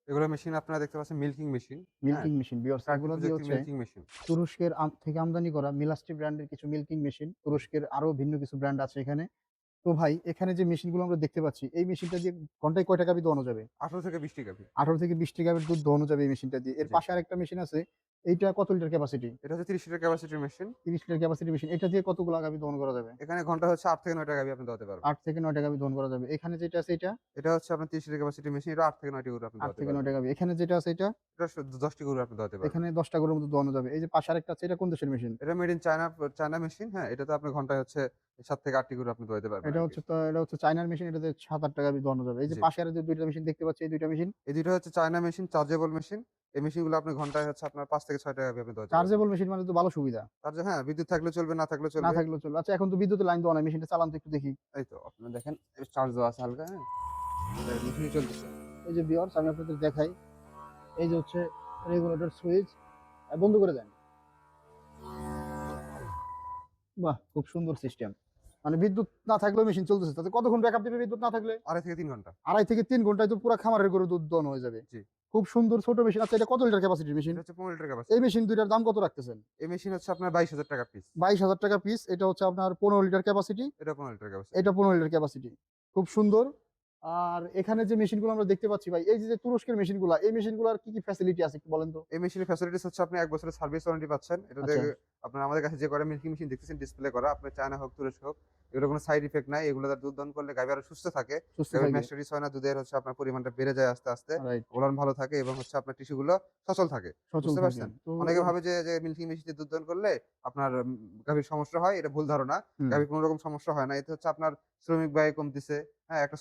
এগুলো মেশিন আপনারা দেখতে পাচ্ছেন মিল্কিং মেশিন। হ্যাঁ? মিল্কিং মেশিন ভিউয়ার্স, প্রাকৃতিক এগুলো দিয়ে প্রযুক্তির হচ্ছে মিল্কিং মেশিন। তুরস্কের থেকে আমদানি করা মিলাস্টি ব্র্যান্ডের কিছু মিল্কিং মেশিন। জি। তুরস্কের আরো ভিন্ন কিছু ব্র্যান্ড আছে এখানে। তো ভাই এখানে যে মেশিনগুলো আমরা দেখতে পাচ্ছি, এই মেশিনটা দিয়ে ঘন্টায় কয় টাকা দোয়ানো যাবে? ১৮ থেকে ২০ টি গাভী। 18 থেকে 20 টি গাভীর দুধ দোহানো যাবে এই মেশিনটা দিয়ে। এর জি। পাশে আরেকটা মেশিন আছে। এইটা কত লিটার ক্যাপাসিটি? এটা হচ্ছে ৩০ লিটার ক্যাপাসিটির মেশিন। 30 লিটার ক্যাপাসিটির মেশিন। এটা দিয়ে কতগুলা গাভী দহন করা যাবে? এখানে ঘন্টা হচ্ছে ৮ থেকে ৯ টা গাভী আপনি দোয়াতে পারবেন। 8 থেকে 9 টা গাভী দহন করা যাবে। এখানে যেটা আছে এটা? এটা হচ্ছে আপনার ৩০ লিটার ক্যাপাসিটির মেশিন। এটা ৮ থেকে ৯ টি গরু আপনি 8 দোয়াতে থেকে 9 পারবেন। টা গাভী। এখানে যেটা আছে এটা? এটা ১০ টি গরু আপনি দোয়াতে পারবেন। এখানে 10 টা গরুর মতো দোয়ানো যাবে। এই যে পাশে আরেকটা আছে, এটা কোন দেশের মেশিন? এটা made in China China machine. হ্যাঁ? এটাতে আপনি ঘন্টায় হচ্ছে ৭ থেকে ৮ টি গরু আপনি দোয়াতে পারবেন আরকি। এটা হচ্ছে চায়নার মেশিন। এটাতে 7-8 টা গাভী দোয়ানো যাবে। এই যে জি। পাশে আরো যে 2 টা মেশিন দেখতে পাচ্ছি, এই 2 টা মেশিন? এই ২ টা হচ্ছে চায়না মেশিন, চার্জেবল মেশিন। এই মেশিনগুলো আপনি ঘন্টায় হচ্ছে আপনার ৫ থেকে ৬ টা গাভী আপনি দোয়াতে পারবেন। চার্জেবল মেশিন মানে তো ভালো সুবিধা। হ্যাঁ, বিদ্যুৎ থাকলেও চলবে, না থাকলেও না চলবে। থাকলেও চলবে। আচ্ছা, এখন তো বিদ্যুতের লাইন দেওয়া নাই। মেশিনটা চালান তো একটু দেখি। এই তো আপনারা দেখেন চার্জ দেওয়া আছে হালকা, হ্যাঁ? মেশিনই চলতেছে। এই যে ভিউয়ার্স, আমি আপনাদের দেখাই। এই যে হচ্ছে রেগুলেটর সুইচ। বন্ধ করে দেন। বাহ! খুব সুন্দর সিস্টেম। মানে বিদ্যুৎ না থাকলেও মেশিন চলতেছে। তাতে কতক্ষণ ব্যাকআপ দিবে বিদ্যুৎ না থাকলে? ২.৫ থেকে ৩ ঘন্টা। ২.৫ থেকে ৩ ঘন্টায় তো পুরা খামারের গরু দুধ দহন হয়ে যাবে। জি। খুব সুন্দর ছোট মেশিন। আচ্ছা, এটা কত লিটার ক্যাপাসিটির মেশিন? এটা হচ্ছে ১৫ লিটার এই ক্যাপাসিটি। মেশিন ২ টার দাম কত রাখতেছেন? এই মেশিন হচ্ছে আপনার ৳২২,০০০ পিস। ৳২২,০০০ পিস। এটা হচ্ছে আপনার ১৫ লিটার ক্যাপাসিটি। এটা ১৫ লিটার ক্যাপাসিটি। এটা ১৫ লিটার ক্যাপাসিটি। খুব সুন্দর। আর এখানে যে মেশিনগুলো আমরা দেখতে পাচ্ছি ভাই, এই যে তুরস্কের মেশিনগুলা, এই মেশিনগুলার কি ফ্যাসিলিটি আছে একটু বলেন তো? এই মেশিনের ফ্যাসিলিটিস হচ্ছে আপনি ১ বছরের সার্ভিস ওয়ারেন্টি পাচ্ছেন। এটাতে আচ্ছা, আপনার আমাদের কাছে যে কয়টা মিল্কিং মেশিন দেখতেছেন ডিসপ্লে করা, আপনার চায়না হোক, তুরস্ক হোক, এগুলোর কোনো সাইড ইফেক্ট নাই। এগুলো দ্বারা দুধ দহন করলে গাভী আরো সুস্থ থাকে। সুস্থ গাভীর থাকবে। ম্যাস্টারিস হয় না, দুধের হচ্ছে আপনার পরিমাণটা বেড়ে যায় আস্তে, আস্তে। রাইট। ওলান ভালো থাকে এবং হচ্ছে আপনার টিস্যু গুলো সচল থাকে। সচল বুঝতে থাকে। পারছেন? তো অনেকে ভাবে যে মিল্কিং মেশিন দিয়ে দুধ দহন করলে আপনার গাভীর সমস্যা হয়। এটা ভুল ধারণা। হুম, গাভীর কোন রকম সমস্যা হয় না। এতে হচ্ছে আপনার শ্রমিক ব্যয় কমতিছে। হ্যাঁ, একটা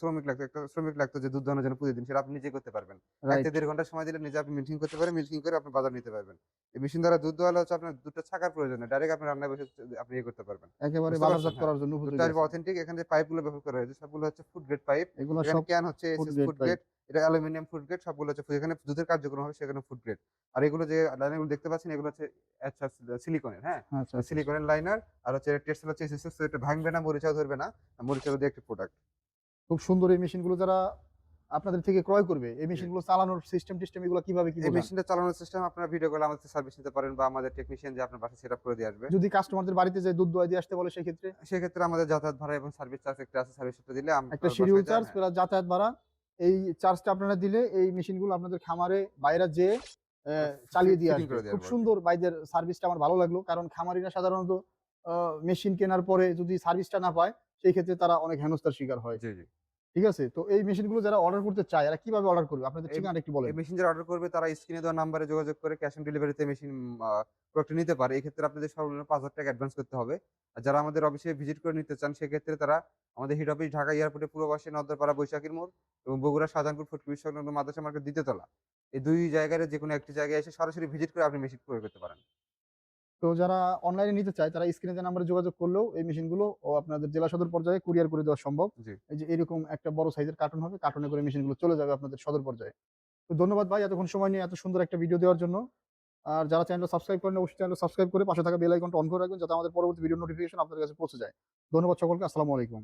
শ্রমিক লাগতো যে দুধ দহনের জন্য প্রতিদিন। সেটা আপনি নিজেই করতে পারবেন। ১ থেকে রাইট। ১.৫ ঘন্টা সময় দিলে নিজে আপনি মিল্কিং করতে পারেন। মিল্কিং করে আপনি বাজার নিতে পারবেন। এই মেশিন দ্বারা দুধ দোয়ালে হচ্ছে আপনার দুধটা ছাঁকার প্রয়োজন নেই। ডাইরেক্ট আপনি রান্নায় বসে আপনি ইয়ে করতে পারবেন। একেবারে বুঝতে পারছেন? বাজারজাত হ্যাঁ। করার জন্য দুধটা উপযোগী আসবে আছে। অথেন্টিক। এখানে যে পাইপগুলো ব্যবহার করা হয়েছে সবগুলো হচ্ছে ফুড গ্রেড পাইপ। এগুলো এখানে সব ক্যান হচ্ছে food SS grade food pipe. Grade. এটা অ্যালুমিনিয়াম ফুড গ্রেড সবগুলো হচ্ছে যেখানে দুধের কার্যক্রম হবে সেখানে ফুড গ্রেড। আর এগুলো যে লাইনারগুলো দেখতে পাচ্ছেন এগুলো হচ্ছে আচ্ছা সিলিকনের, হ্যাঁ? আচ্ছা, আচ্ছা, আচ্ছা। সিলিকনের লাইনার আর হচ্ছে টেক্সটাইল হচ্ছে এসএস এটা ভাঙবে না, মরিচাও ধরবে না। মরিচা রোধী একটা প্রোডাক্ট। খুব সুন্দর এই মেশিনগুলো যারা আপনাদের থেকে ক্রয় করবে, এই জি। মেশিনগুলো চালানোর সিস্টেম এগুলো কিভাবে কি এই বোঝান? মেশিনটা চালানোর সিস্টেম আপনারা ভিডিও কলে আমাদের থেকে সার্ভিস নিতে পারেন বা আমাদের টেকনিশিয়ান যে আপনার বাসায় সেটআপ করে দিয়ে আসবে। যদি কাস্টমারদের বাড়িতে যেয়ে দুধ দোয়ায় দিয়ে আসতে বলে সেক্ষেত্রে? সেক্ষেত্রে আমাদের যাতায়াত ভাড়া এবং সার্ভিস চার্জ একটা আছে। সার্ভিসটা দিলে একটা আপনার শিডিউল বাসায় যায় চার্জ হ্যাঁ। প্লাস যাতায়াত ভাড়া। এই চার্জটা আপনারা দিলে এই মেশিনগুলো আপনাদের খামারে বাইরা যেয়ে চালিয়ে দিয়ে ফিটিং আসবে। করে দিয়ে খুব আসবো আরকি। সুন্দর ভাইদের সার্ভিসটা আমার ভালো লাগলো। কারণ খামারিরা সাধারণত আ মেশিন কেনার পরে যদি সার্ভিসটা না পায়, সেই ক্ষেত্রে তারা অনেক হেনস্থার শিকার হয়। জি, জি। ঠিক আছে? তো এই মেশিনগুলো যারা অর্ডার করতে চায়, এরা কিভাবে অর্ডার করবে? আপনাদের এই ঠিকানাটা একটু এই বলেন। মেশিন যারা অর্ডার করবে তারা স্ক্রিনে দেওয়া নাম্বারে যোগাযোগ করে ক্যাশ অন ডেলিভারিতে মেশিন আ প্রোডাক্টটা নিতে পারে। এক্ষেত্রে আপনাদের সর্বনিম্ন ৳৫,০০০ অ্যাডভান্স করতে হবে। আর যারা আমাদের অফিসে ভিজিট করে নিতে চান সেক্ষেত্রে তারা আমাদের হেড অফিস ঢাকা এয়ারপোর্টের পূর্ব পাশে নদ্দারপাড়া বৈশাখীর মোড় এবং বগুড়া শাহজাহানপুর ফুটবল সংলগ্ন মাদ্রাসা মার্কেট ২য় তলা। এই ২ জায়গায় যেকোনো একটি জায়গায় এসে সরাসরি ভিজিট করে আপনি মেশিন ক্রয় করতে পারেন। তো যারা অনলাইনে নিতে চায় তারা স্ক্রিনে দেওয়া নাম্বারে যোগাযোগ করলেও এই মেশিনগুলো আপনাদের জেলা সদর পর্যায়ে কুরিয়ার করে দেওয়া সম্ভব। জি। এই যে এরকম একটা বড় সাইজের কার্টুন হবে। কার্টুনে করে মেশিনগুলো চলে যাবে আপনাদের সদর পর্যায়ে। তো ধন্যবাদ ভাই এতক্ষণ সময় নিয়ে এত সুন্দর একটা ভিডিও দেওয়ার জন্য। আর যারা চ্যানেলটা সাবস্ক্রাইব করেন অবশ্যই চ্যানেলটা সাবস্ক্রাইব করে পাশে থাকা বেল আইকনটা অন করে রাখবেন যাতে আমাদের পরবর্তী ভিডিও নোটিফিকেশন আপনাদের কাছে পৌঁছে যায়। ধন্যবাদ সকলকে। আসসালামু আলাইকুম।